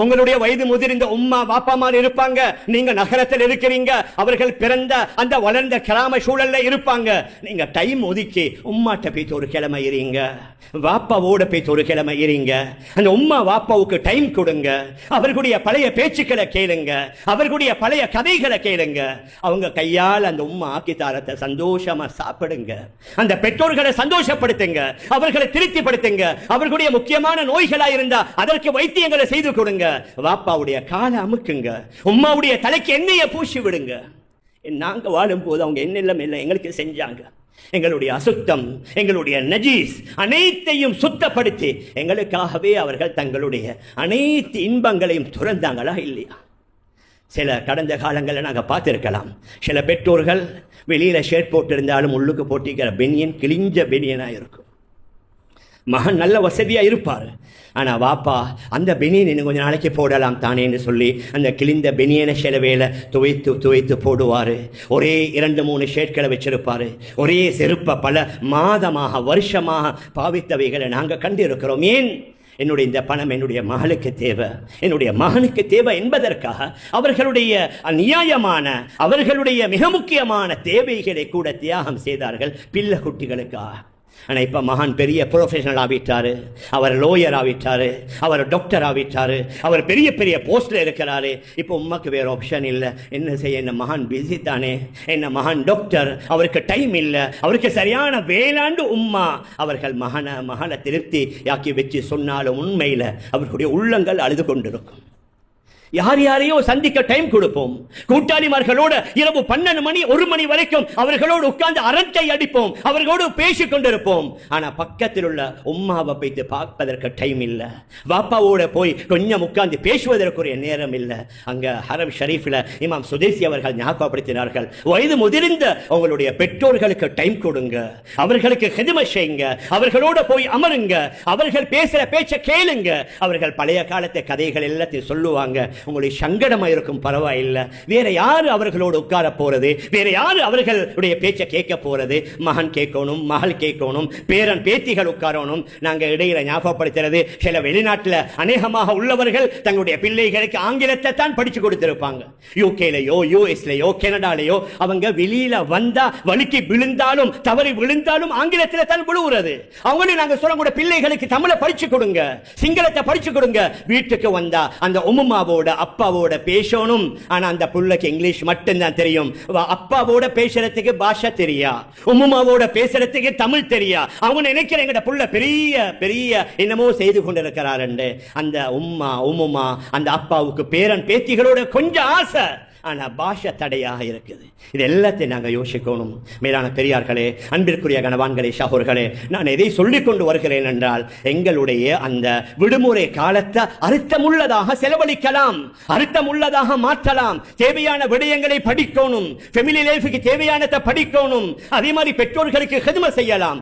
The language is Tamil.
உங்களுடைய வயது முதிர்ந்த உம்மா வாப்பாமார் இருப்பாங்க. நீங்க நகரத்தில் இருக்கிறீங்க, அவர்கள் பிறந்த அந்த வளர்ந்த கிராம சூழல்ல இருப்பாங்க. நீங்க டைம் ஒதுக்கி உம்மாட்ட போய் ஒரு கிழமை இருங்க, வாப்பாவோட போய் ஒரு கிழமை இருங்க. அந்த உம்மா வாப்பாவுக்கு டைம் கொடுங்க, அவர்களுடைய பழைய பேச்சுக்களை கேளுங்க, அவர்களுடைய பழைய கதைகளை கேளுங்க. அவங்க கையால் அந்த உம்மா ஆக்கித்தாரத்தை சந்தோஷமா சாப்பிடுங்க. அந்த பெற்றோர்களை சந்தோஷப்படுத்துங்க, அவர்களை திருப்திப்படுத்துங்க. அவர்களுடைய முக்கியமான நோய்களா இருந்தா அதற்கு வைத்தியங்களை செய்து கொடுங்க. வாப்பாவுடைய காலை அமுக்குங்க, உம்மாவுடைய தலைக்கு எண்ணெயை பூசி விடுங்க. நாங்க வாழும் போது அவங்க என்னெல்லாம் இல்லை எங்களுக்கு செஞ்சாங்க. எங்களுடைய அசுத்தம், எங்களுடைய நஜீஸ் அனைத்தையும் சுத்தப்படுத்தி எங்களுக்காகவே அவர்கள் தங்களுடைய அனைத்து இன்பங்களையும் துறந்தாங்களா இல்லையா? சில கடந்த காலங்களில் நாங்கள் பார்த்துருக்கலாம், சில பெற்றோர்கள் வெளியில ஷர்ட் போட்டிருந்தாலும் உள்ளுக்கு போட்டிக்கிற பெனியன் கிழிஞ்ச பெனியனாக இருக்கும். மகன் நல்ல வசதியா இருப்பார், ஆனா வாப்பா அந்த பெனியன் இன்னும் கொஞ்சம் நாளைக்கு போடலாம் தானேன்னு சொல்லி அந்த கிழிந்த பெனியனை சில வேலை துவைத்து துவைத்து போடுவார். ஒரே 2-3 ஷர்ட்களை வச்சிருப்பாரு. ஒரே செருப்பை பல மாதமாக வருஷமாக பாவித்தவைகளை நாங்கள் கண்டிருக்கிறோம். ஏன்? என்னுடைய இந்த பணம் என்னுடைய மகளுக்கு தேவை, என்னுடைய மகனுக்கு தேவை என்பதற்காக அவர்களுடைய நியாயமான, அவர்களுடைய மிக முக்கியமான தேவைகளை கூட தியாகம் செய்தார்கள் பிள்ளை குட்டிகளுக்காக. ஆனால் இப்போ மகான் பெரிய ப்ரொஃபஷனல் ஆகிட்டாரு, அவர் லோயர் ஆகிட்டாரு, அவர் டாக்டர் ஆகிட்டாரு, அவர் பெரிய பெரிய போஸ்டில் இருக்கிறாரு. இப்போ உமாக்கு வேறு ஆப்ஷன் இல்லை. என்ன செய்ய, என்ன மகான் பிஸி தானே, என்ன மகான் டாக்டர், அவருக்கு டைம் இல்லை, அவருக்கு சரியான வேளாண்டு உம்மா அவர்கள் மகனை திருப்தி யாக்கி வச்சு சொன்னாலும் உண்மையில் அவர்களுடைய உள்ளங்கள் அழுது கொண்டிருக்கும். யார் யாரையோ சந்திக்க டைம் கொடுப்போம், கூட்டாளிமார்களோடு இரவு 12 மணி 1 மணி வரைக்கும் அவர்களோடு உட்கார்ந்து அரட்டை அடிப்போம், அவர்களோடு பேசிக் கொண்டிருப்போம். ஆனா பக்கத்தில் உள்ள உம்மாவை போய்த்து பார்ப்பதற்கு டைம் இல்லை, வாப்பாவோட போய் கொஞ்சம் உட்கார்ந்து பேசுவதற்குரிய நேரம் இல்லை. அங்க ஹரம் ஷரீஃபில் இமாம் சுதேசி அவர்கள் ஞாபகப்படுத்தினார்கள், வயது முதிர்ந்த உங்களுடைய பெற்றோர்களுக்கு டைம் கொடுங்க, அவர்களுக்கு ஹிதமத் செய்யுங்க, அவர்களோட போய் அமருங்க, அவர்கள் பேசுற பேச்சை கேளுங்க. அவர்கள் பழைய காலத்து கதைகள் எல்லாத்தையும் சொல்லுவாங்க. உங்களுடைய சங்கடமா இருக்கும், பரவாயில்லை. வேற யாரு அவர்களோடு உட்கார போறது, வேற யாரு அவர்களுடைய பேச்சை கேட்க போறது? மகன் கேட்கணும், மகள் கேட்கணும், பேரன் பேத்திகள் உட்காரணும். நாங்க இடையில ஞாபகப்படுத்துறது, சில வெளிநாட்டில் அநேகமாக உள்ளவர்கள் தங்களுடைய பிள்ளைகளுக்கு ஆங்கிலத்தை தான் படிச்சு கொடுத்திருப்பாங்க. யூகேலையோ யூஎஸ்லயோ கனடாலேயோ அவங்க வெளியில வந்தா வலிக்கு விழுந்தாலும் தவறி விழுந்தாலும் ஆங்கிலத்தில் தான் விழுவுறது. அவங்களும் நாங்க சொல்லக்கூடிய பிள்ளைகளுக்கு தமிழை படிச்சு கொடுங்க, சிங்களத்தை படிச்சு கொடுங்க. வீட்டுக்கு வந்தா அந்த உம்மாவோட அப்பாவோட பேசணும். ஆனா அந்த புள்ளைக்கு இங்கிலீஷ் மட்டும்தான் தெரியும். அப்பாவோட பேசுறதுக்கு பாஷா தெரியா, உம்மாவோட பேசுறதுக்கு தமிழ் தெரியா. அவங்க நினைக்கிற எங்கட புள்ள பெரிய பெரிய என்னமோ செய்து கொண்டிருக்கிறார். அந்த உம்மா அந்த அப்பாவுக்கு பேரன் பேத்திகளோட கொஞ்சம் ஆசை, ஆனா பாஷை தடையாக இருக்குது. இது எல்லாத்தையும் நாங்கள் யோசிக்கணும். மேலான பெரியார்களே, அன்பிற்குரிய கணவான்களே, சகோதரர்களே, நான் எதை சொல்லிக் கொண்டு வருகிறேன் என்றால், எங்களுடைய அந்த விடுமுறை காலத்தை அர்த்தமுள்ளதாக செலவழிக்கலாம், அர்த்தமுள்ளதாக மாற்றலாம். தேவையான விடயங்களை படிக்கணும், ஃபேமிலி லைஃபுக்கு தேவையானதை படிக்கணும். அதே மாதிரி பெற்றோர்களுக்கு ஹிதமத் செய்யலாம்.